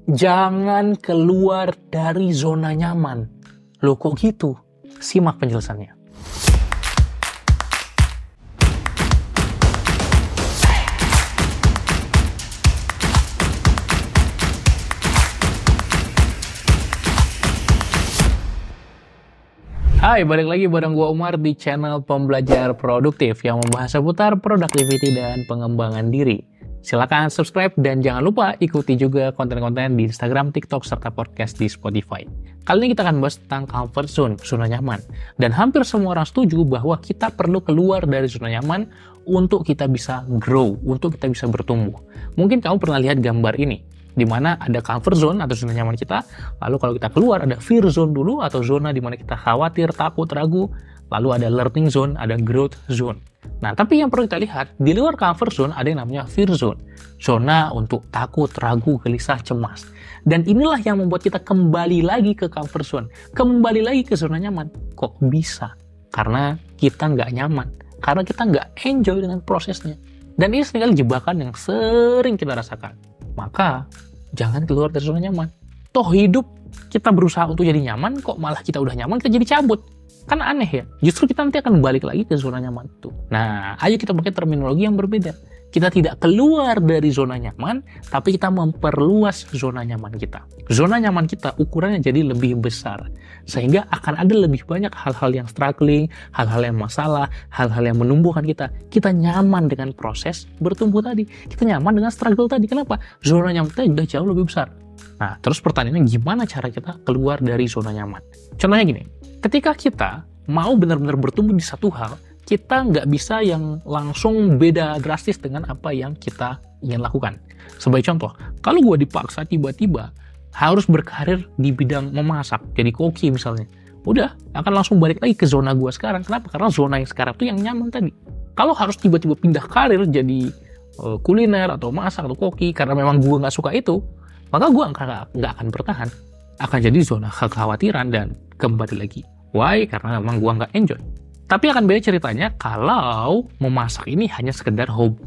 Jangan keluar dari zona nyaman. Loh kok gitu? Simak penjelasannya. Hai, balik lagi bareng gua Umar di channel Pembelajar Produktif yang membahas seputar productivity dan pengembangan diri. Silakan subscribe dan jangan lupa ikuti juga konten-konten di Instagram, TikTok, serta podcast di Spotify. Kali ini kita akan bahas tentang comfort zone, zona nyaman. Dan hampir semua orang setuju bahwa kita perlu keluar dari zona nyaman untuk kita bisa grow, untuk kita bisa bertumbuh. Mungkin kamu pernah lihat gambar ini, di mana ada comfort zone atau zona nyaman kita, lalu kalau kita keluar ada fear zone dulu atau zona di mana kita khawatir, takut, ragu, lalu ada learning zone, ada growth zone. Nah, tapi yang perlu kita lihat, di luar comfort zone ada yang namanya fear zone, zona untuk takut, ragu, gelisah, cemas. Dan inilah yang membuat kita kembali lagi ke comfort zone, kembali lagi ke zona nyaman. Kok bisa? Karena kita nggak nyaman, karena kita nggak enjoy dengan prosesnya. Dan ini seringkali jebakan yang sering kita rasakan. Maka, jangan keluar dari zona nyaman. Toh hidup, kita berusaha untuk jadi nyaman, kok malah kita udah nyaman, kita jadi cabut. Kan aneh ya? Justru kita nanti akan balik lagi ke zona nyaman itu. Nah, ayo kita pakai terminologi yang berbeda. Kita tidak keluar dari zona nyaman, tapi kita memperluas zona nyaman kita. Zona nyaman kita ukurannya jadi lebih besar. Sehingga akan ada lebih banyak hal-hal yang struggling, hal-hal yang masalah, hal-hal yang menumbuhkan kita. Kita nyaman dengan proses bertumbuh tadi. Kita nyaman dengan struggle tadi. Kenapa? Zona nyaman kita udah jauh lebih besar. Nah, terus pertanyaannya gimana cara kita keluar dari zona nyaman? Contohnya gini, ketika kita mau benar-benar bertumbuh di satu hal, kita nggak bisa yang langsung beda drastis dengan apa yang kita ingin lakukan. Sebagai contoh, kalau gue dipaksa tiba-tiba harus berkarir di bidang memasak, jadi koki misalnya, udah akan langsung balik lagi ke zona gue sekarang. Kenapa? Karena zona yang sekarang itu yang nyaman tadi. Kalau harus tiba-tiba pindah karir jadi kuliner atau masak atau koki karena memang gue nggak suka itu, maka gue nggak akan bertahan. Akan jadi zona kekhawatiran dan kembali lagi. Why? Karena memang gue nggak enjoy. Tapi akan beda ceritanya kalau memasak ini hanya sekedar hobi,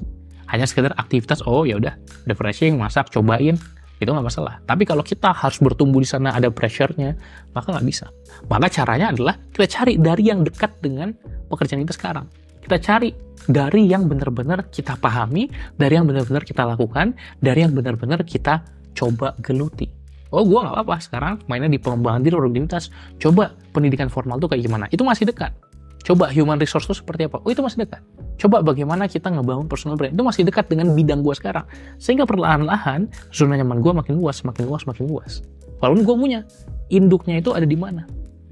hanya sekedar aktivitas. Oh ya udah refreshing, masak, cobain, itu nggak masalah. Tapi kalau kita harus bertumbuh di sana ada pressure-nya, maka nggak bisa. Maka caranya adalah kita cari dari yang dekat dengan pekerjaan kita sekarang. Kita cari dari yang benar-benar kita pahami, dari yang benar-benar kita lakukan, dari yang benar-benar kita coba geluti. Oh, gue nggak apa-apa sekarang mainnya di pengembangan diri, produktivitas. Coba pendidikan formal tuh kayak gimana? Itu masih dekat. Coba human resource itu seperti apa? Oh, itu masih dekat. Coba bagaimana kita ngebangun personal brand. Itu masih dekat dengan bidang gue sekarang. Sehingga perlahan-lahan zona nyaman gue makin luas, makin luas, makin luas. Walaupun gue punya, induknya itu ada di mana.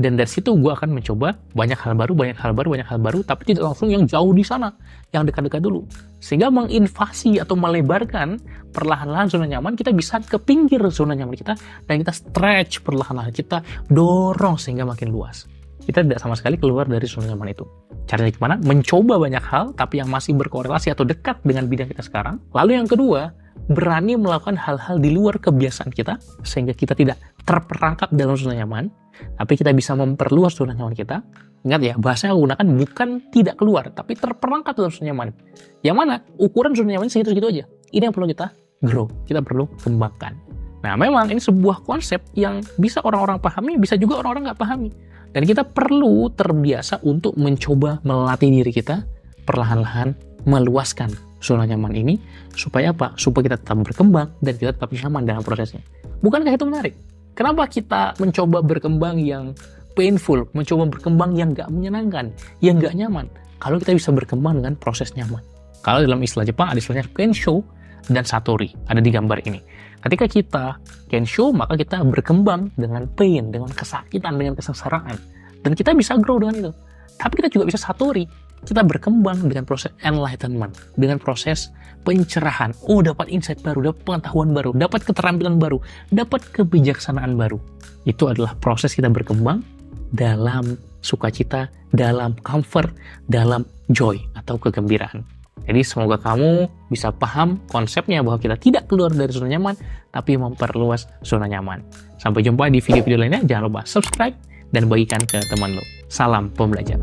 Dan dari situ gue akan mencoba banyak hal baru, banyak hal baru, banyak hal baru, tapi tidak langsung yang jauh di sana, yang dekat-dekat dulu. Sehingga menginvasi atau melebarkan perlahan-lahan zona nyaman, kita bisa ke pinggir zona nyaman kita, dan kita stretch perlahan-lahan, kita dorong sehingga makin luas. Kita tidak sama sekali keluar dari zona nyaman itu. Caranya gimana? Mencoba banyak hal, tapi yang masih berkorelasi atau dekat dengan bidang kita sekarang. Lalu yang kedua, berani melakukan hal-hal di luar kebiasaan kita, sehingga kita tidak terperangkap dalam zona nyaman, tapi kita bisa memperluas zona nyaman kita. Ingat ya, bahasa yang aku gunakan bukan tidak keluar, tapi terperangkap dalam zona nyaman. Yang mana? Ukuran zona nyaman segitu-segitu aja. Ini yang perlu kita grow, kita perlu kembangkan. Nah, memang ini sebuah konsep yang bisa orang-orang pahami, bisa juga orang-orang nggak pahami. Dan kita perlu terbiasa untuk mencoba melatih diri kita perlahan-lahan meluaskan zona nyaman ini. Supaya apa? Supaya kita tetap berkembang dan kita tetap nyaman dalam prosesnya. Bukankah itu menarik? Kenapa kita mencoba berkembang yang painful, mencoba berkembang yang nggak menyenangkan, yang nggak nyaman? Kalau kita bisa berkembang dengan proses nyaman. Kalau dalam istilah Jepang ada istilahnya kensho dan satori, ada di gambar ini. Ketika kita kensho, maka kita berkembang dengan pain, dengan kesakitan, dengan kesengsaraan. Dan kita bisa grow dengan itu. Tapi kita juga bisa satori. Kita berkembang dengan proses enlightenment, dengan proses pencerahan. Oh, dapat insight baru, dapat pengetahuan baru, dapat keterampilan baru, dapat kebijaksanaan baru. Itu adalah proses kita berkembang dalam sukacita, dalam comfort, dalam joy atau kegembiraan. Jadi semoga kamu bisa paham konsepnya bahwa kita tidak keluar dari zona nyaman, tapi memperluas zona nyaman. Sampai jumpa di video-video lainnya. Jangan lupa subscribe dan bagikan ke teman lo. Salam pembelajar.